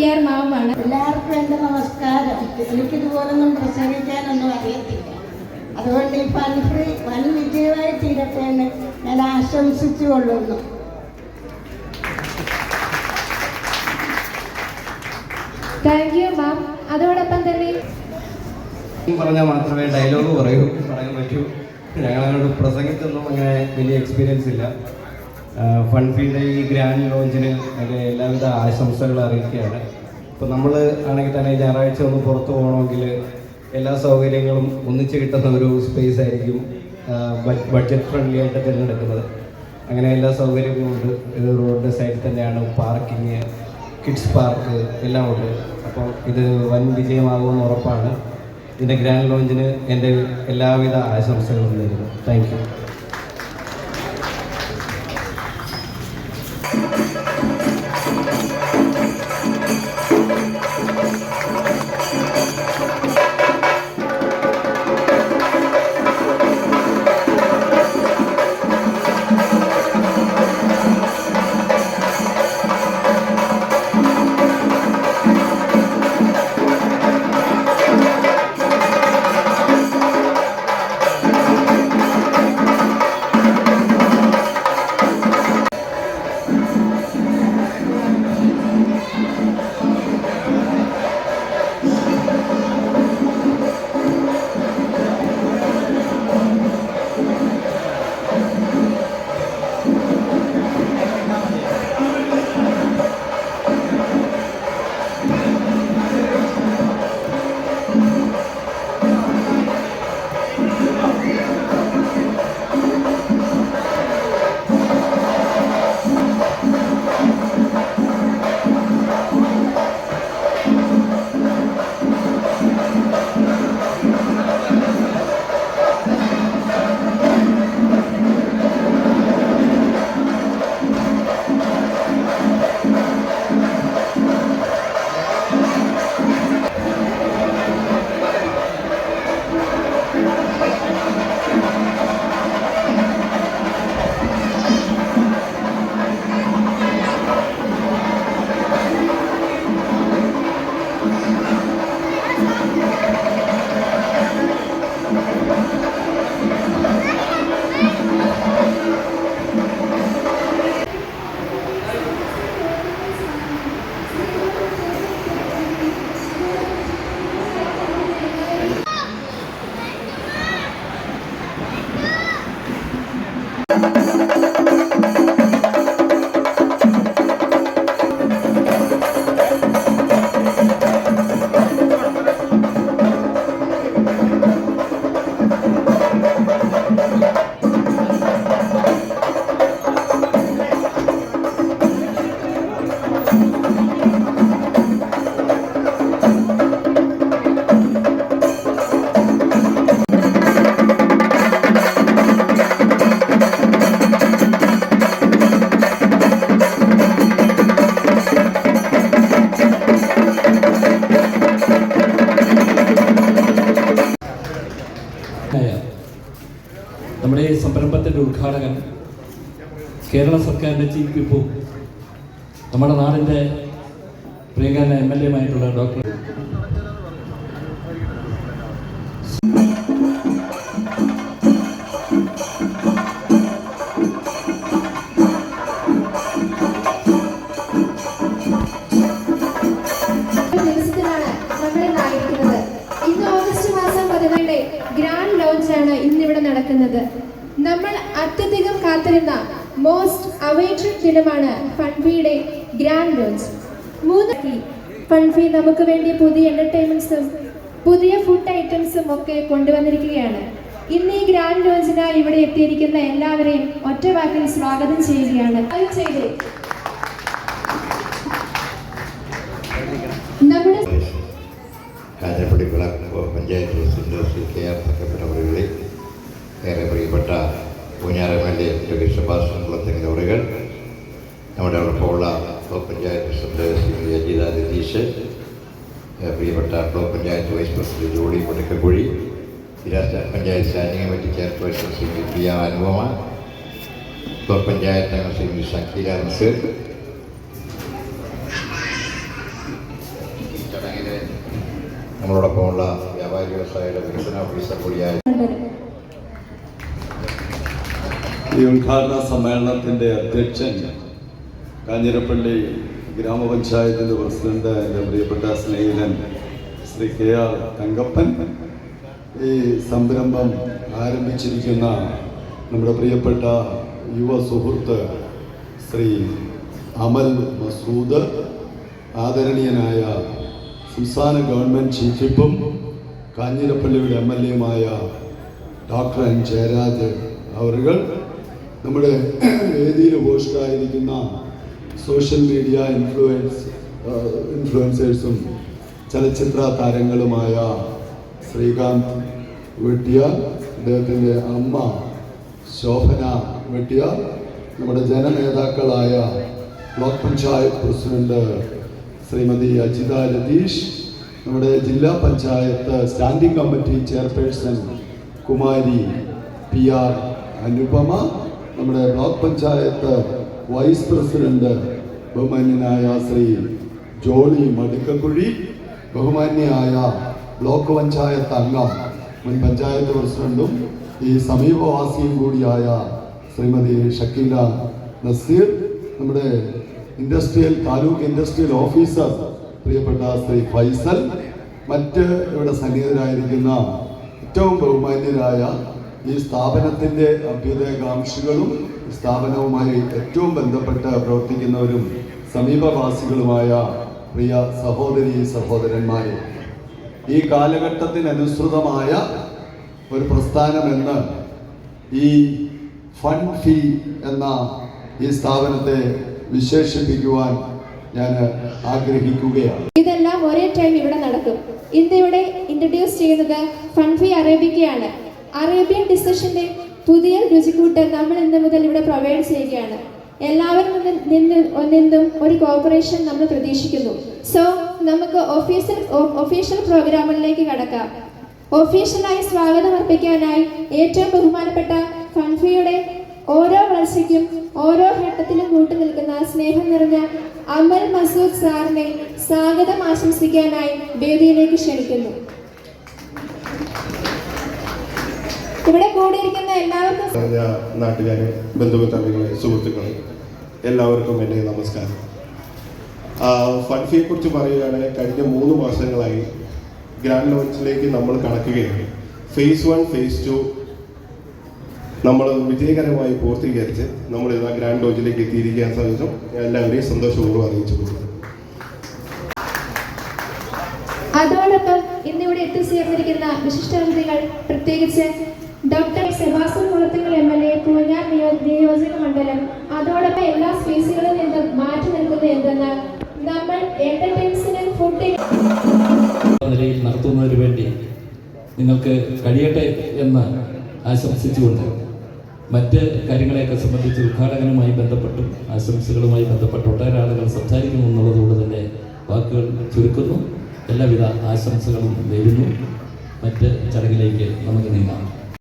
PR മാമാണ്. എല്ലാവർക്കും എൻ്റെ നമസ്കാരം. എനിക്കിതുപോലൊന്നും പ്രസംഗിക്കാനൊന്നും അറിയത്തില്ല. അതുകൊണ്ട് ഈ ഫൺഫ്രീ വൻ വിജയമായി തീരട്ടെ എന്ന് ഞാൻ ആശംസിച്ചു കൊള്ളുന്നു. Thank you ma'am. അതോടൊപ്പം തന്നെ പറഞ്ഞാൽ മാത്രമേ ഡയലോഗ് പറയാൻ പറ്റൂ. ഞങ്ങളങ്ങോട്ട് പ്രസംഗിച്ചൊന്നും അങ്ങനെ വലിയ എക്സ്പീരിയൻസ് ഇല്ല. ഫൺഫീൽഡ് ഈ ഗ്രാൻഡ് ലോഞ്ചിന് ഒക്കെ എല്ലാവിധ ആശംസകൾ അറിയിക്കുകയാണ്. ഇപ്പോൾ നമ്മൾ ആണെങ്കിൽ തന്നെ ഞായറാഴ്ച ഒന്ന് പുറത്ത് പോകണമെങ്കിൽ എല്ലാ സൗകര്യങ്ങളും ഒന്നിച്ച് കിട്ടുന്ന ഒരു സ്പേസ് ആയിരിക്കും ബഡ്ജറ്റ് ഫ്രണ്ട്ലി ആയിട്ട് തിരഞ്ഞെടുക്കുന്നത്. അങ്ങനെ എല്ലാ സൗകര്യങ്ങളും ഉണ്ട്. ഇത് റോഡിൻ്റെ സൈഡിൽ തന്നെയാണ്. പാർക്കിങ്, കിഡ്സ് പാർക്ക് എല്ലാം ഉണ്ട്. അപ്പോൾ ഇത് വൻ വിജയമാകുമെന്ന് ഉറപ്പാണ്. ഇതിൻ്റെ ഗ്രാൻഡ് ലോഞ്ചിന് എൻ്റെ എല്ലാവിധ ആശംസകളും നേരുന്നു. Thank you. നമ്മുടെ ഈ സംരംഭത്തിൻ്റെ ഉദ്ഘാടകൻ കേരള സർക്കാരിൻ്റെ ചീഫ് വിപ്പും നമ്മുടെ നാടിൻ്റെ പ്രിയങ്കരന MLA ആയിട്ടുള്ള ഡോക്ടർ ഗ്രാൻഡ് ലോഞ്ചാണ് ഇന്നിവിടെ നടക്കുന്നത്. നമ്മൾ അത്യധികം കാത്തിരുന്ന മോസ്റ്റ് അവൈറ്റഡ് ദിനമാണ് ഫൺഫീയുടെ ഗ്രാൻഡ് ലോഞ്ച്. ഫൺഫീ നമുക്ക് വേണ്ടി പുതിയ എന്റർടൈൻമെന്റ്സും പുതിയ ഫുഡ് ഐറ്റംസും ഒക്കെ കൊണ്ടുവന്നിരിക്കുകയാണ്. ഇന്ന് ഈ ഗ്രാൻഡ് ലോഞ്ചിനായി ഇവിടെ എത്തിയിരിക്കുന്ന എല്ലാവരെയും ഒറ്റ വാക്കിൽ സ്വാഗതം ചെയ്യുകയാണ്. നമ്മുടെ Kanjirappally block panchayat president Shri KR തക്കപ്പനവറുകളെ, ഏറെ പ്രിയപ്പെട്ട പൂഞ്ഞാർ MLA കൃഷ്ണഭാഷൻ കുളത്തിൻ്റെ അവറുകൾ, നമ്മുടെ ഉള്ള ബ്ലോക്ക് പഞ്ചായത്ത് പ്രസിഡന്റ് ശ്രീ അജിത രതീഷ്, പ്രിയപ്പെട്ട block panchayat vice president Jolly Mudakkakuzhi, ജില്ലാ panchayat standing committee chairperson Shri Priya Anupama, block panchayat അംഗം ശ്രീ ഷക്കീല നസീർ, നമ്മളോടൊപ്പമുള്ള വ്യാപാരി വ്യവസായിയുടെ വികസന ഓഫീസർ കൂടിയായ ഈ ഉദ്ഘാടന സമ്മേളനത്തിൻ്റെ അധ്യക്ഷൻ കാഞ്ഞിരപ്പള്ളി ഗ്രാമപഞ്ചായത്തിൻ്റെ പ്രസിഡന്റ് എൻ്റെ പ്രിയപ്പെട്ട സ്നേഹിതൻ ശ്രീ KR തങ്കപ്പൻ, ഈ സംരംഭം ആരംഭിച്ചിരിക്കുന്ന നമ്മുടെ പ്രിയപ്പെട്ട യുവ സുഹൃത്ത് ശ്രീ അമൽ മസൂദ്, ആദരണീയനായ സംസ്ഥാന ഗവൺമെൻറ് ചീഫ് വിപ്പും കാഞ്ഞിരപ്പള്ളിയുടെ MLA ഡോക്ടർ N. ജയരാജ് അവരുകൾ, നമ്മുടെ വേദിയിൽ പോസ്റ്റായിരിക്കുന്ന സോഷ്യൽ മീഡിയ ഇൻഫ്ലുവൻസേഴ്സും ചലച്ചിത്ര താരങ്ങളുമായ ശ്രീകാന്ത് വെട്ടിയാർ, അദ്ദേഹത്തിൻ്റെ അമ്മ ശോഭന വെട്ടിയാർ, നമ്മുടെ ജനനേതാക്കളായ ബ്ലോക്ക് പഞ്ചായത്ത് പ്രസിഡന്റ് ശ്രീമതി അജിത രതീഷ്, നമ്മുടെ ജില്ലാ panchayat standing committee chairperson Kumari PR Anupama, നമ്മുടെ ബ്ലോക്ക് പഞ്ചായത്ത് വൈസ് പ്രസിഡന്റ് ബഹുമാന്യനായ ശ്രീ ജോളി മടുക്കക്കുഴി, ബഹുമാന്യയായ ബ്ലോക്ക് പഞ്ചായത്ത് അംഗം മുൻ പഞ്ചായത്ത് പ്രസിഡന്റും ഈ സമീപവാസിയും കൂടിയായ ശ്രീമതി ഷക്കീല നസീർ, നമ്മുടെ താലൂക്ക് ഇൻഡസ്ട്രിയൽ ഓഫീസർ പ്രിയപ്പെട്ട ശ്രീ ഫൈസൽ, മറ്റ് ഇവിടെ സന്നിഹിതരായിരിക്കുന്ന ഏറ്റവും ബഹുമാന്യരായ ഈ സ്ഥാപനത്തിൻ്റെ അഭ്യുദയകാംക്ഷികളും സ്ഥാപനവുമായി ഏറ്റവും ബന്ധപ്പെട്ട് പ്രവർത്തിക്കുന്നവരും സമീപവാസികളുമായ പ്രിയ സഹോദരീ സഹോദരന്മാരെ, ഈ കാലഘട്ടത്തിനനുസൃതമായ ഒരു പ്രസ്ഥാനമെന്ന് ഈ ഫണ്ട് ഫീ എന്ന ഈ സ്ഥാപനത്തെ വിശേഷിപ്പിക്കുവാൻ ഞാൻ ആഗ്രഹിക്കുകയാണ്. ഇതെല്ലാം ഒരേ ടൈം ഇവിടെ നടക്കും. ഇന്നിവിടെ ഇൻട്രൊഡ്യൂസ് ചെയ്യുന്നത് ഫണ്ട് ഫീ അറേബിക്കയാണ്. അറേബ്യൻ ഡിഷസിന്റെ പുതിയ രുചിക്കൂട്ട് നമ്മൾ ഇന്ന് മുതൽ ഇവിടെ പ്രൊവൈഡ് ചെയ്യുകയാണ്. എല്ലാവരും നിന്നും ഒരു കോർപ്പറേഷൻ നമ്മൾ പ്രതീക്ഷിക്കുന്നു. സോ നമുക്ക് ഒഫീഷ്യൽ പ്രോഗ്രാമിലേക്ക് കടക്കാം. ഒഫീഷ്യലായി സ്വാഗതം അർപ്പിക്കാനായി ഏറ്റവും ബഹുമാനപ്പെട്ട ഫണ്ട് ഫീയുടെ ഓരോ വളർച്ചയ്ക്കും ഓരോ ഘട്ടത്തിലും കൂട്ടുനിൽക്കുന്ന സ്നേഹം നിറഞ്ഞ അമൽ മസൂദ് സാറിനെ സ്വാഗതം ആശംസിക്കാനായി വേദിയിലേക്ക് ക്ഷണിക്കുന്നു. ഇവിടെ കൂടിയിരിക്കുന്ന എല്ലാവർക്കും, നാട്ടുകാരെ, ബന്ധുമിത്രാദികളെ, സുഹൃത്തുക്കളെ, എല്ലാവർക്കും എൻ്റെ നമസ്കാരം. ഫണ്ട് ഫീയെ കുറിച്ച് പറയുകയാണെങ്കിൽ കഴിഞ്ഞ 3 മാസങ്ങളായി ഗ്രാൻഡ് ലോഞ്ചിലേക്ക് നമ്മൾ കടക്കുകയാണ്. ഫേസ് 1, ഫേസ് 2 നമ്മൾ വിജയകരമായി പൂർത്തീകരിച്ച് നമ്മൾ ഇതാ ഗ്രാൻഡ് ലോഞ്ചിലേക്ക് എത്തിയിരിക്കാൻ സാധിച്ചു. എല്ലാവരെയും സന്തോഷപൂർവ്വം അറിയിച്ചു കൊടുക്കുന്നു. അതോടൊപ്പം ഇന്നിവിടെ എത്തിച്ചേർന്നിരിക്കുന്ന വിശിഷ്ടാതിഥികൾ, പ്രത്യേകിച്ച് doctor Sebastian Kulathingal MLA Poonjar നിയോജക മണ്ഡലം, അതോടൊപ്പം എല്ലാ സ്പേസുകളിൽ നിന്നും മാറ്റി നിൽക്കുന്നത് എന്തെന്നാൽ നമ്മൾ എന്റർടൈൻമെന്റിനും ഫുഡ് നിലയിൽ നടത്തുന്നതിന് വേണ്ടി നിങ്ങൾക്ക് കഴിയട്ടെ എന്ന് ആശംസിച്ചുകൊണ്ട് മറ്റ് കാര്യങ്ങളെയൊക്കെ സംബന്ധിച്ച് ഉദ്ഘാടകനുമായി ബന്ധപ്പെട്ടും ആശംസകളുമായി ബന്ധപ്പെട്ട് ഒട്ടേറെ ആളുകൾ സംസാരിക്കുന്നു എന്നുള്ളതുകൊണ്ട് തന്നെ വാക്കുകൾ ചുരുക്കുന്നു. എല്ലാവിധ ആശംസകളും നേരുന്നു. മറ്റ് ചടങ്ങിലേക്ക് നമുക്ക് നീങ്ങാം.